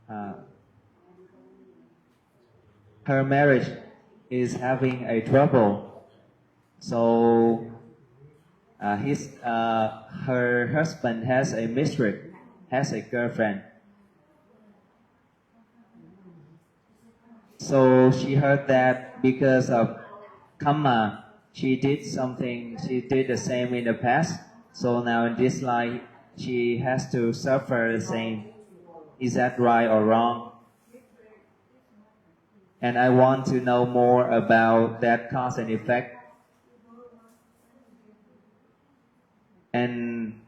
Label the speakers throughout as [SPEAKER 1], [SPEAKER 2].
[SPEAKER 1] uh, her marriage is having a trouble. So her husband has a mistress, has a girlfriend. So she heard that because of karma, she did the same in the past. So now in this life, she has to suffer the same. Is that right or wrong? And I want to know more about that cause and effect. And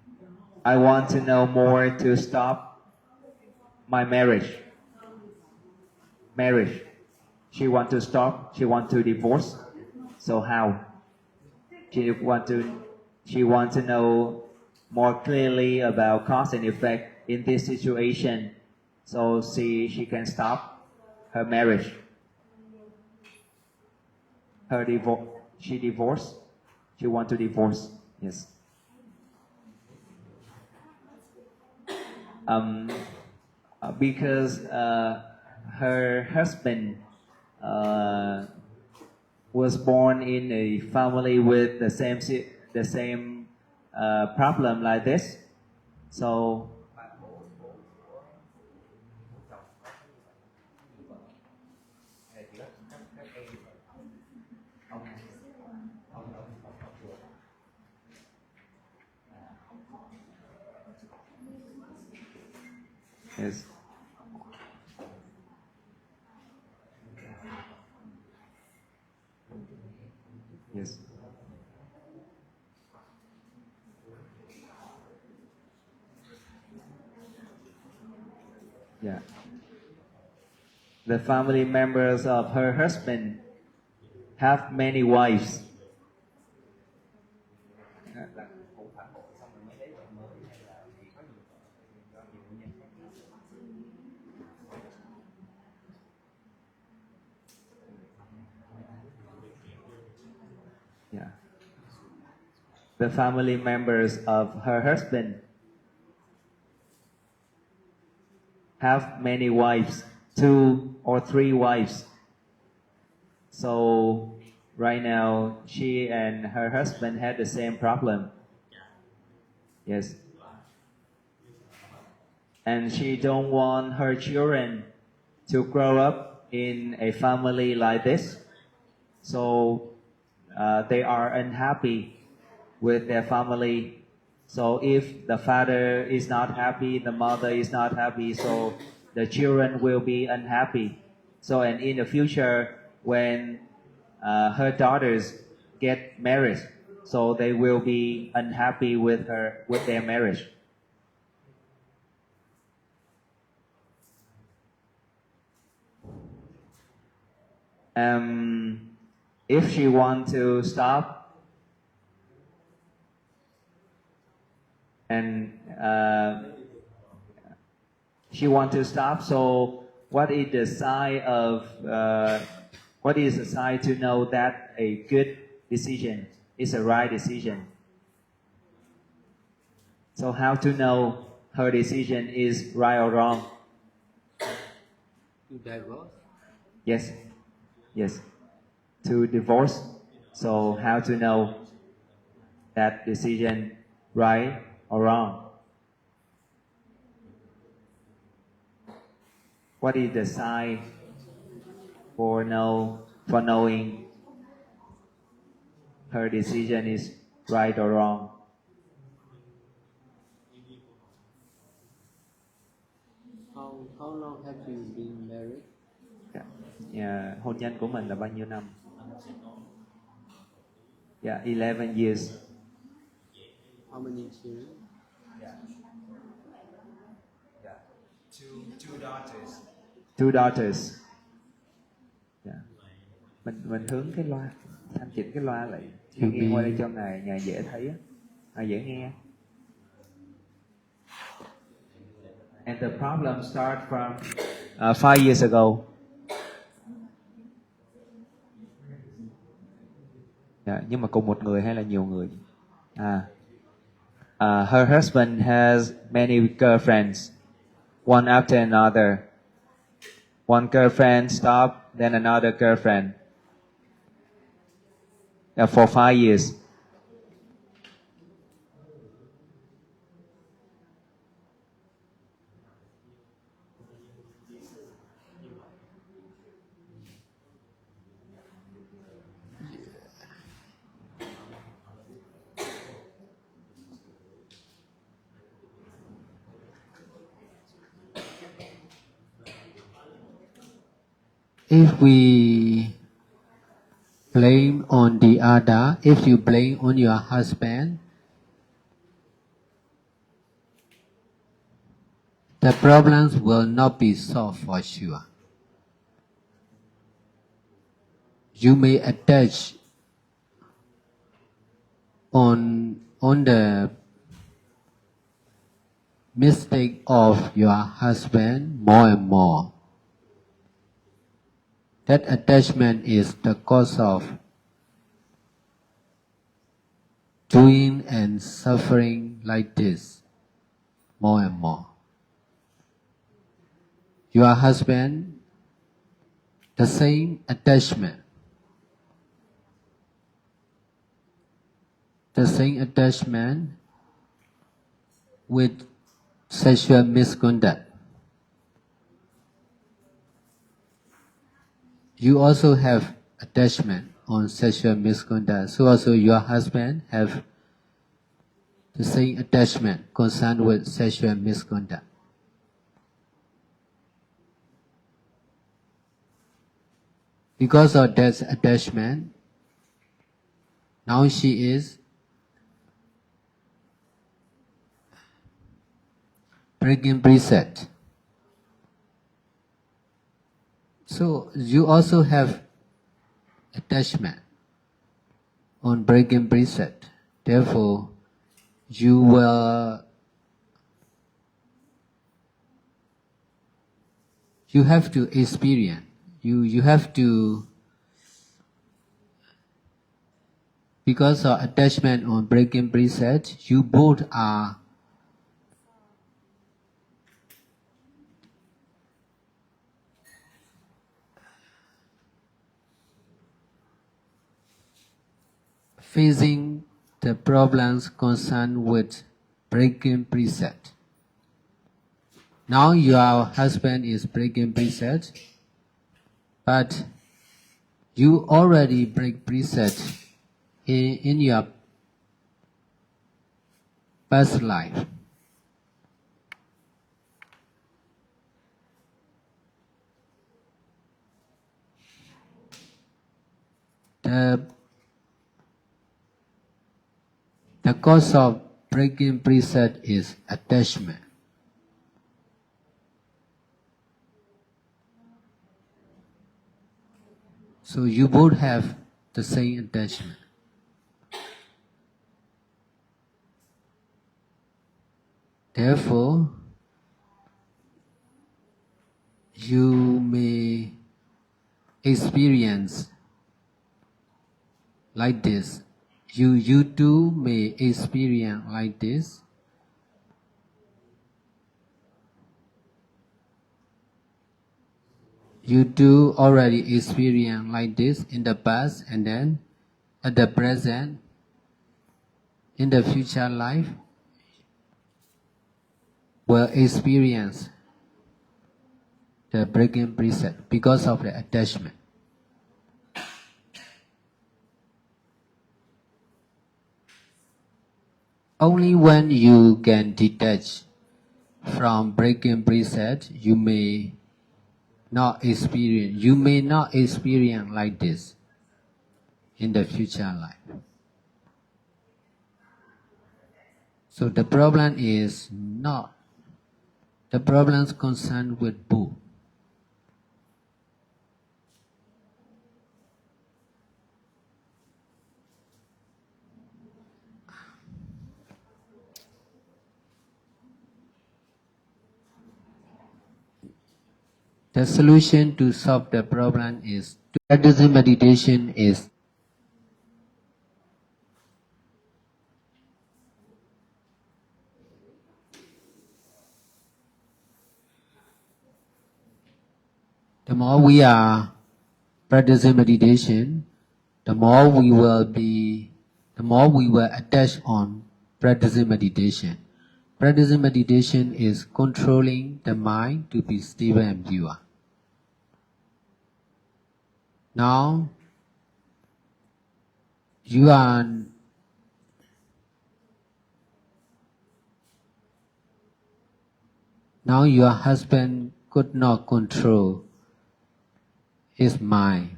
[SPEAKER 1] I want to know more to stop my marriage. She want to stop. She want to divorce. So how? She want to know more clearly about cause and effect in this situation, so she can stop her marriage. She divorced. She want to divorce. Yes. Because her husband was born in a family with the same problem like this. So yes. Yes. Yeah. The family members of her husband have many wives. Yeah. The family members of her husband have many wives, 2 or 3 wives. So right now, she and her husband had the same problem. Yes. And she don't want her children to grow up in a family like this. So they are unhappy with their family. So if the father is not happy, the mother is not happy, so the children will be unhappy. So and in the future, when her daughters get married, so they will be unhappy with their marriage. If she want to stop and she want to stop, so what is the sign to know that a good decision is a right decision? So how to know her decision is right or wrong?
[SPEAKER 2] To divorce?
[SPEAKER 1] Yes. To divorce. So how to know that decision right or wrong? What is the sign for knowing her decision is right or wrong?
[SPEAKER 2] How long have you been married?
[SPEAKER 1] Hôn nhân của mình là bao nhiêu năm? 11 years.
[SPEAKER 2] How many children?
[SPEAKER 3] Two daughters.
[SPEAKER 1] 2 daughters. Mình hướng cái loa, thanh chỉnh cái loa lại nghiêng qua đây cho ngài dễ thấy á, dễ nghe. And the problem start from 5 years ago. Nhưng mà cùng một người hay là nhiều người? Her husband has many girlfriends, one after another. one girlfriend stop, then another girlfriend. For 5 years.
[SPEAKER 2] If we blame on the other, if you blame on your husband, the problems will not be solved for sure. You may attach on the mistake of your husband more and more. That attachment is the cause of doing and suffering like this more and more. Your husband, the same attachment. The same attachment with sexual misconduct. You also have attachment on sexual misconduct. So also your husband have the same attachment concerned with sexual misconduct. Because of that attachment, now she is breaking precept. So you also have attachment on breaking precept. Therefore, you have to experience. You have to, because of attachment on breaking precept, you both are facing the problems concerned with breaking precept. Now your husband is breaking precept, but you already break precept in your past life. The cause of breaking precept is attachment. So you both have the same attachment. Therefore, you may experience like this. You too may experience like this. You too already experience like this in the past, and then at the present, in the future life, will experience the breaking precept because of the attachment. Only when you can detach from breaking precept, you may not experience like this in the future life. So the problem is not the problems concerned with both. The solution to solve the problem is to practice meditation is The more we are practicing meditation, the more we will attach on practicing meditation. Practicing meditation is controlling the mind to be stable and pure. Now, your husband could not control his mind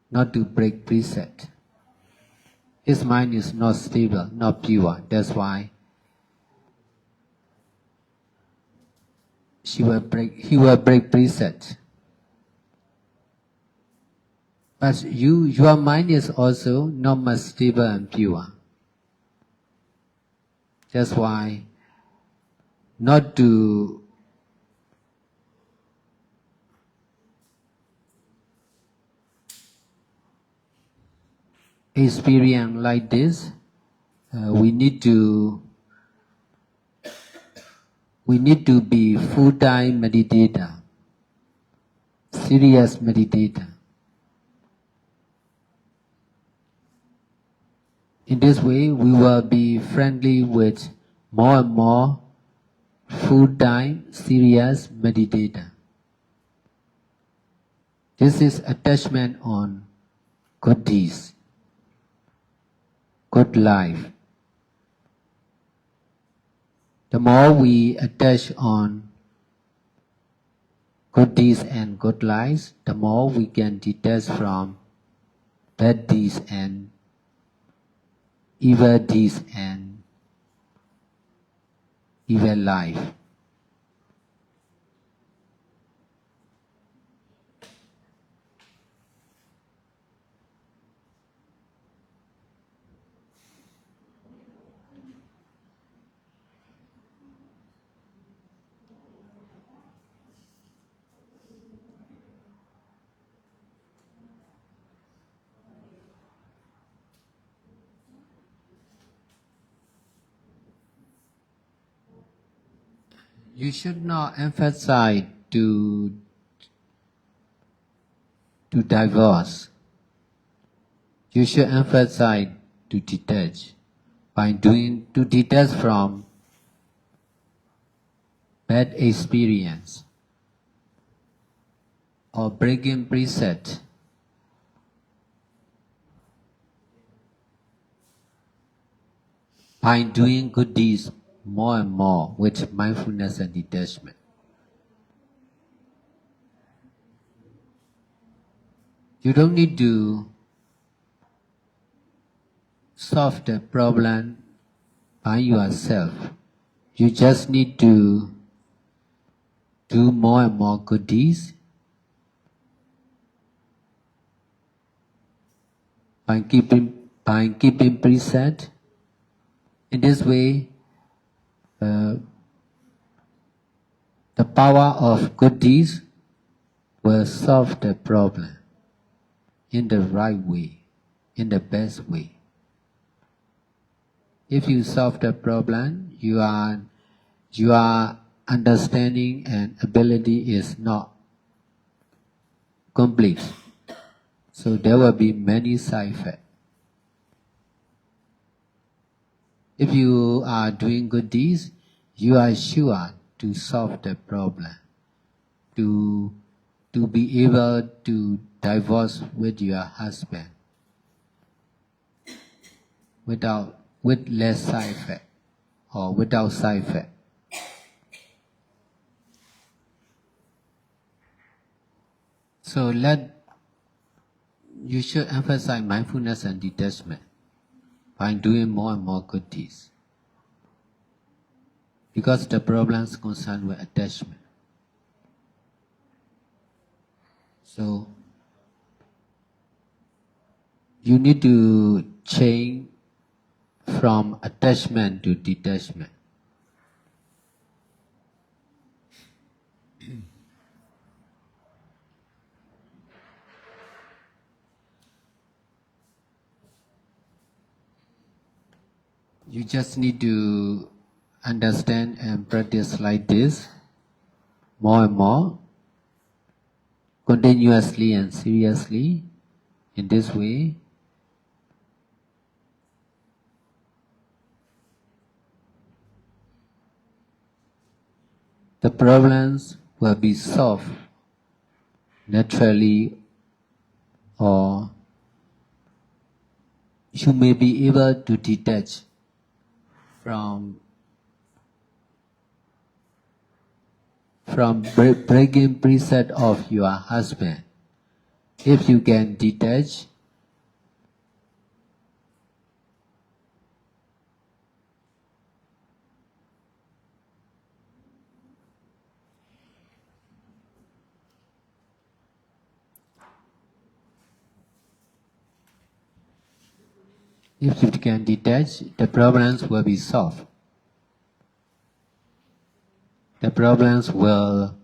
[SPEAKER 2] not to break precept. His mind is not stable, not pure. That's why he will break precept. But your mind is also not much stable and pure. That's why not to experience like this, we need to be full-time meditator, serious meditator. In this way, we will be friendly with more and more full-time, serious meditator. This is attachment on good deeds, good life. The more we attach on good deeds and good lives, the more we can detach from bad deeds and evil deeds and evil life. You should not emphasize to divorce. You should emphasize to detach. To detach from bad experience or breaking precept. By doing good deeds more and more with mindfulness and detachment. You don't need to solve the problem by yourself. You just need to do more and more good deeds by keeping precept. In this way, the power of good deeds will solve the problem in the right way, in the best way. If you solve the problem, your understanding and ability is not complete. So there will be many side effects. If you are doing good deeds, you are sure to solve the problem, to be able to divorce with your husband with less side effect or without side effect. So you should emphasize mindfulness and detachment by doing more and more good deeds. Because the problem is concerned with attachment. So you need to change from attachment to detachment. You just need to understand and practice like this more and more. continuously and seriously in this way, the problems will be solved naturally, or you may be able to detach from breaking preset of your husband. If you can detach, the problems will be solved. The problems will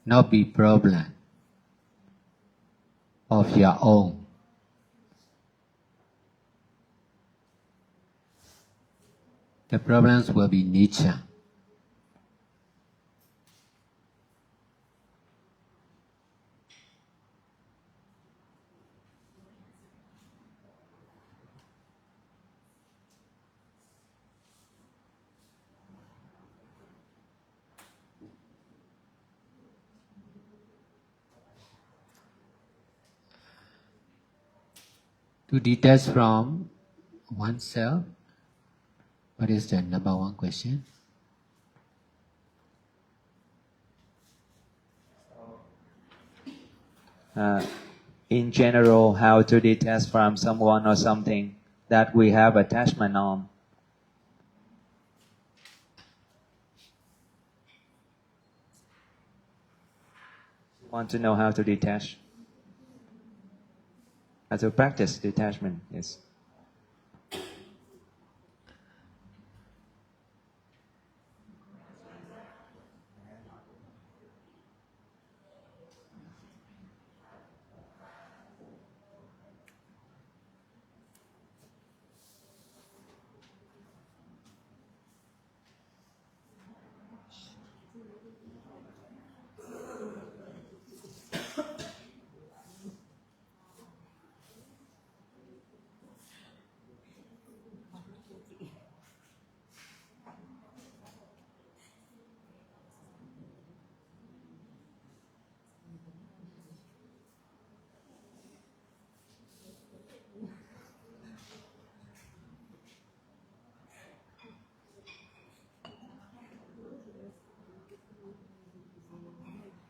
[SPEAKER 2] not be problem of your own. The problems will be nature. To detach from oneself, what is the number one question?
[SPEAKER 1] In general, how to detach from someone or something that we have attachment on. Want to know how to detach? How to practice detachment, yes.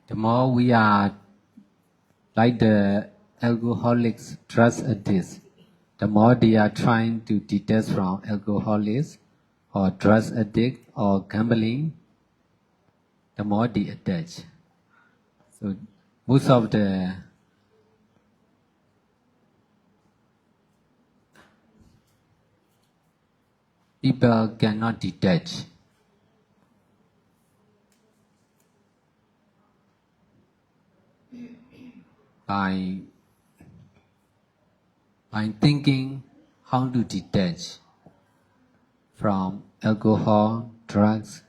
[SPEAKER 2] The more we are like the alcoholics, drug addicts, the more they are trying to detach from alcoholics or drug addict or gambling, the more they attach. So most of the people cannot detach. By thinking how to detach from alcohol, drugs,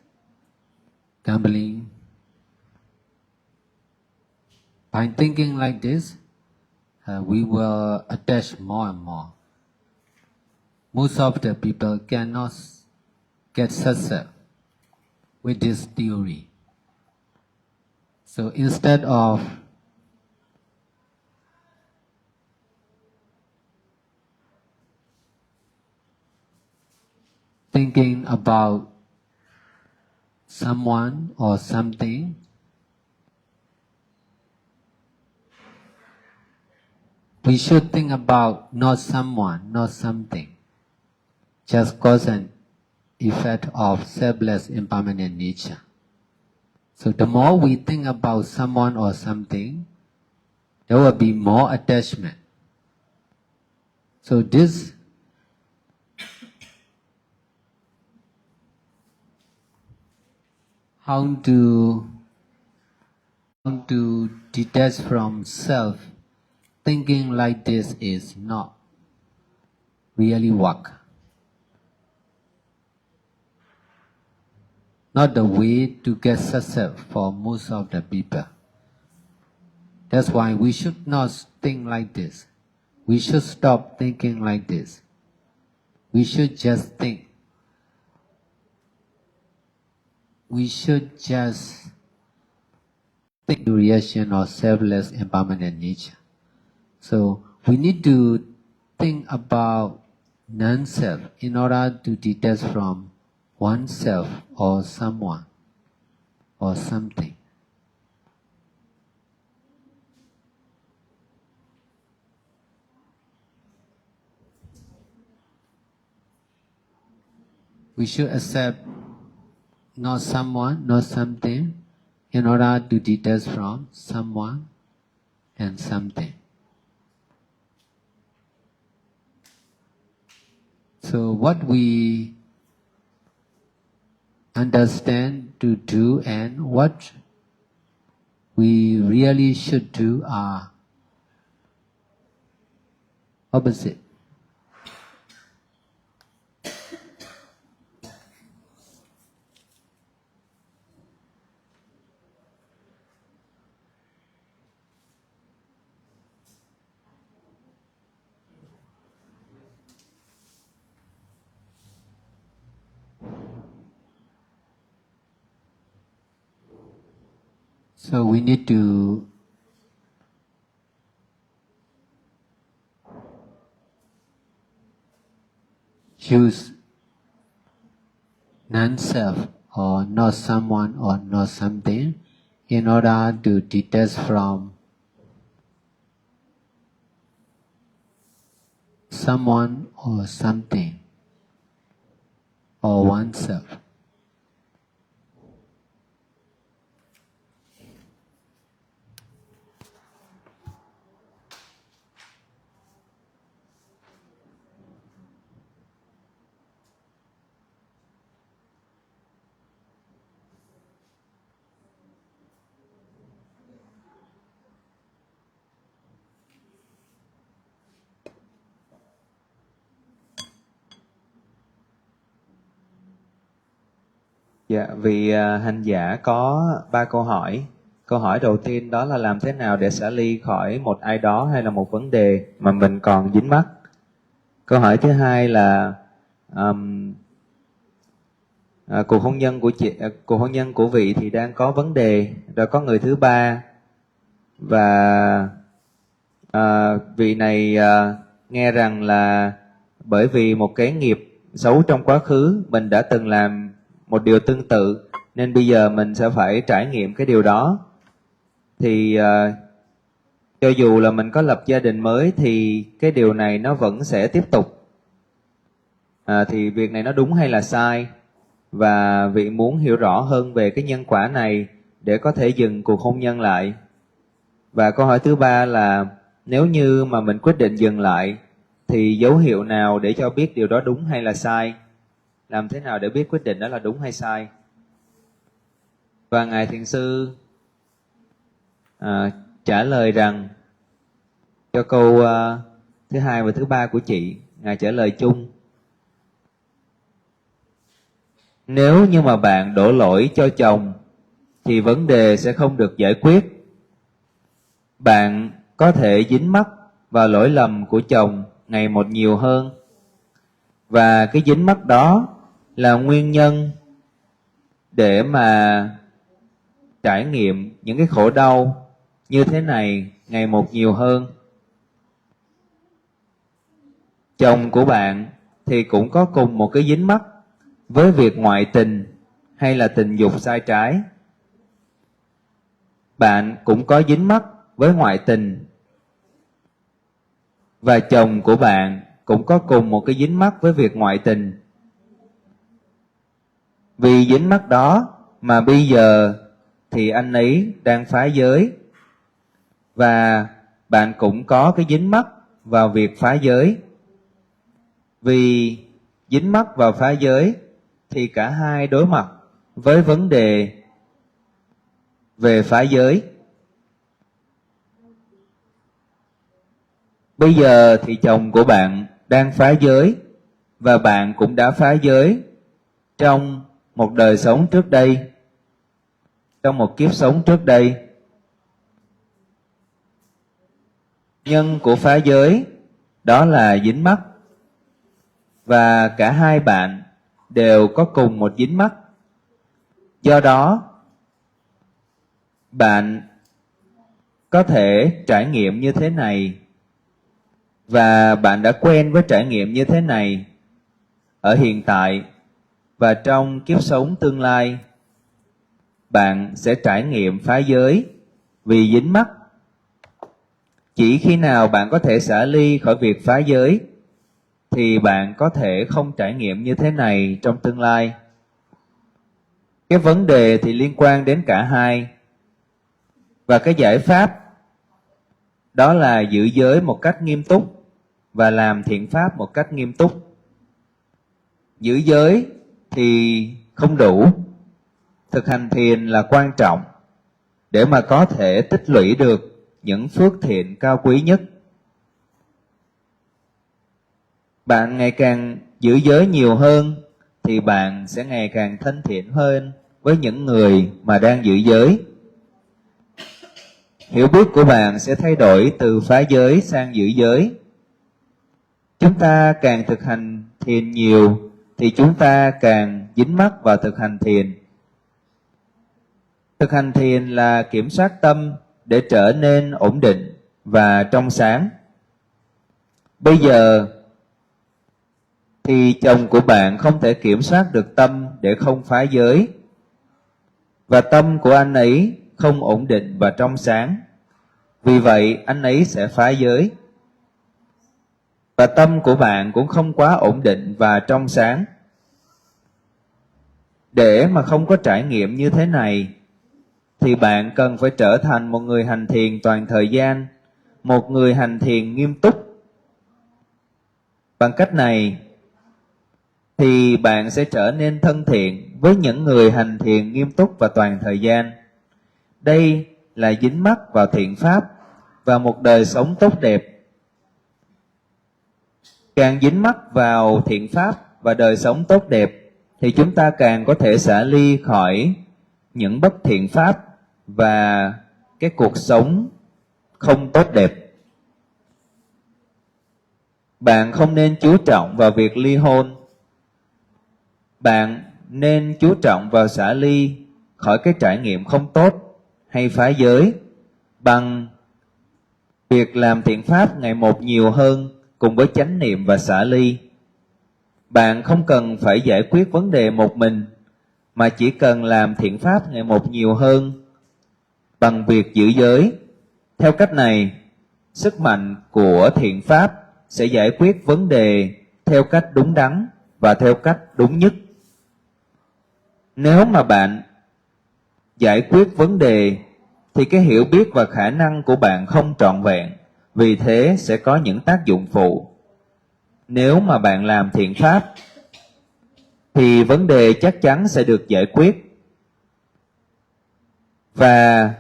[SPEAKER 2] gambling. By thinking like this, we will attach more and more. Most of the people cannot get success with this theory. So instead of thinking about someone or something, we should think about not someone, not something, just cause and effect of selfless impermanent nature. So the more we think about someone or something, there will be more attachment. So this how to detach from self, thinking like this is not really work. Not the way to get success for most of the people. That's why we should not think like this. We should stop thinking like this. We should just think. We should just think the reaction of selfless impermanent nature. So we need to think about non-self in order to detach from oneself or someone or something. We should accept not someone, not something, in order to detach from someone and something. So what we understand to do and what we really should do are opposite. So we need to use non-self or not someone or not something in order to detach from someone or something or oneself.
[SPEAKER 1] Dạ, vị hành giả có 3 câu hỏi. Câu hỏi đầu tiên đó là làm thế nào để xả ly khỏi một ai đó hay là một vấn đề mà mình còn dính mắc. Câu hỏi thứ hai là cuộc hôn nhân của cuộc hôn nhân của vị thì đang có vấn đề, rồi có người thứ ba, và vị này nghe rằng là bởi vì một cái nghiệp xấu trong quá khứ mình đã từng làm một điều tương tự nên bây giờ mình sẽ phải trải nghiệm cái điều đó. Thì cho dù là mình có lập gia đình mới thì cái điều này nó vẫn sẽ tiếp tục. Thì việc này nó đúng hay là sai? Và vị muốn hiểu rõ hơn về cái nhân quả này để có thể dừng cuộc hôn nhân lại. Và câu hỏi thứ ba là nếu như mà mình quyết định dừng lại thì dấu hiệu nào để cho biết điều đó đúng hay là sai? Làm thế nào để biết quyết định đó là đúng hay sai? Và Ngài Thiền Sư trả lời rằng cho câu thứ hai và thứ ba của chị, Ngài trả lời chung. Nếu như mà bạn đổ lỗi cho chồng thì vấn đề sẽ không được giải quyết. Bạn có thể dính mắc vào lỗi lầm của chồng ngày một nhiều hơn. Và cái dính mắc đó là nguyên nhân để mà trải nghiệm những cái khổ đau như thế này ngày một nhiều hơn. Chồng của bạn thì cũng có cùng một cái dính mắc với việc ngoại tình hay là tình dục sai trái. Bạn cũng có dính mắc với ngoại tình. Và chồng của bạn cũng có cùng một cái dính mắc với việc ngoại tình. Vì dính mắc đó mà bây giờ thì anh ấy đang phá giới. Và bạn cũng có cái dính mắc vào việc phá giới. Vì dính mắc vào phá giới thì cả hai đối mặt với vấn đề về phá giới. Bây giờ thì chồng của bạn đang phá giới và bạn cũng đã phá giới trong một đời sống trước đây, trong một kiếp sống trước đây. Nhân của phá giới đó là dính mắc, và cả hai bạn đều có cùng một dính mắc. Do đó, bạn có thể trải nghiệm như thế này, và bạn đã quen với trải nghiệm như thế này ở hiện tại, và trong kiếp sống tương lai bạn sẽ trải nghiệm phá giới vì dính mắc. Chỉ khi nào bạn có thể xả ly khỏi việc phá giới thì bạn có thể không trải nghiệm như thế này trong tương lai. Cái vấn đề thì liên quan đến cả hai, và cái giải pháp đó là giữ giới một cách nghiêm túc và làm thiện pháp một cách nghiêm túc. Giữ giới thì không đủ, thực hành thiền là quan trọng để mà có thể tích lũy được những phước thiện cao quý nhất. Bạn ngày càng giữ giới nhiều hơn thì bạn sẽ ngày càng thân thiện hơn với những người mà đang giữ giới. Hiểu biết của bạn sẽ thay đổi từ phá giới sang giữ giới. Chúng ta càng thực hành thiền nhiều thì chúng ta càng dính mắc vào thực hành thiền. Thực hành thiền là kiểm soát tâm để trở nên ổn định và trong sáng. Bây giờ thì chồng của bạn không thể kiểm soát được tâm để không phá giới, và tâm của anh ấy không ổn định và trong sáng. Vì vậy anh ấy sẽ phá giới. Và tâm của bạn cũng không quá ổn định và trong sáng. Để mà không có trải nghiệm như thế này thì bạn cần phải trở thành một người hành thiền toàn thời gian, một người hành thiền nghiêm túc. Bằng cách này thì bạn sẽ trở nên thân thiện với những người hành thiền nghiêm túc và toàn thời gian. Đây là dính mắc vào thiện pháp và một đời sống tốt đẹp. Càng dính mắc vào thiện pháp và đời sống tốt đẹp thì chúng ta càng có thể xả ly khỏi những bất thiện pháp và cái cuộc sống không tốt đẹp. Bạn không nên chú trọng vào việc ly hôn. Bạn nên chú trọng vào xả ly khỏi cái trải nghiệm không tốt hay phá giới bằng việc làm thiện pháp ngày một nhiều hơn cùng với chánh niệm và xả ly. Bạn không cần phải giải quyết vấn đề một mình, mà chỉ cần làm thiện pháp ngày một nhiều hơn bằng việc giữ giới. Theo cách này, sức mạnh của thiện pháp sẽ giải quyết vấn đề theo cách đúng đắn và theo cách đúng nhất. Nếu mà bạn giải quyết vấn đề thì cái hiểu biết và khả năng của bạn không trọn vẹn, vì thế sẽ có những tác dụng phụ. Nếu mà bạn làm thiện pháp thì vấn đề chắc chắn sẽ được giải quyết, và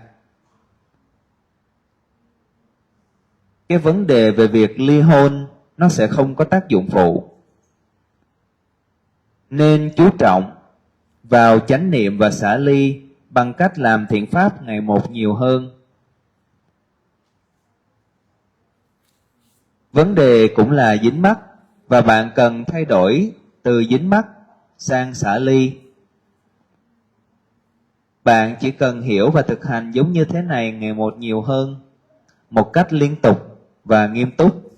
[SPEAKER 1] cái vấn đề về việc ly hôn nó sẽ không có tác dụng phụ. Nên chú trọng vào chánh niệm và xả ly bằng cách làm thiện pháp ngày một nhiều hơn. Vấn đề cũng là dính mắc, và bạn cần thay đổi từ dính mắc sang xả ly. Bạn chỉ cần hiểu và thực hành giống như thế này ngày một nhiều hơn, một cách liên tục và nghiêm túc.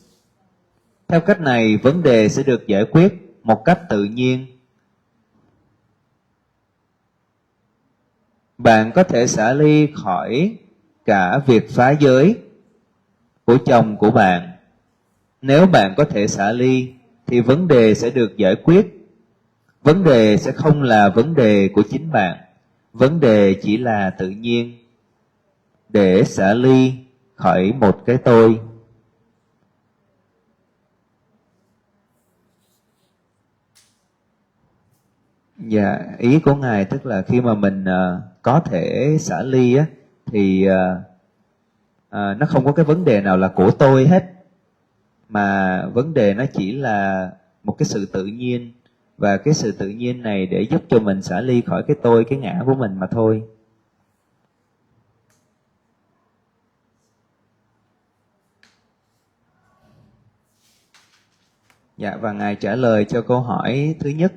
[SPEAKER 1] Theo cách này, vấn đề sẽ được giải quyết một cách tự nhiên. Bạn có thể xả ly khỏi cả việc phá giới của chồng của bạn. Nếu bạn có thể xả ly thì vấn đề sẽ được giải quyết. Vấn đề sẽ không là vấn đề của chính bạn. Vấn đề chỉ là tự nhiên để xả ly khỏi một cái tôi. Dạ, ý của Ngài tức là khi mà mình có thể xả ly á, thì nó không có cái vấn đề nào là của tôi hết, mà vấn đề nó chỉ là một cái sự tự nhiên, và cái sự tự nhiên này để giúp cho mình xả ly khỏi cái tôi, cái ngã của mình mà thôi. Dạ, và Ngài trả lời cho câu hỏi thứ nhất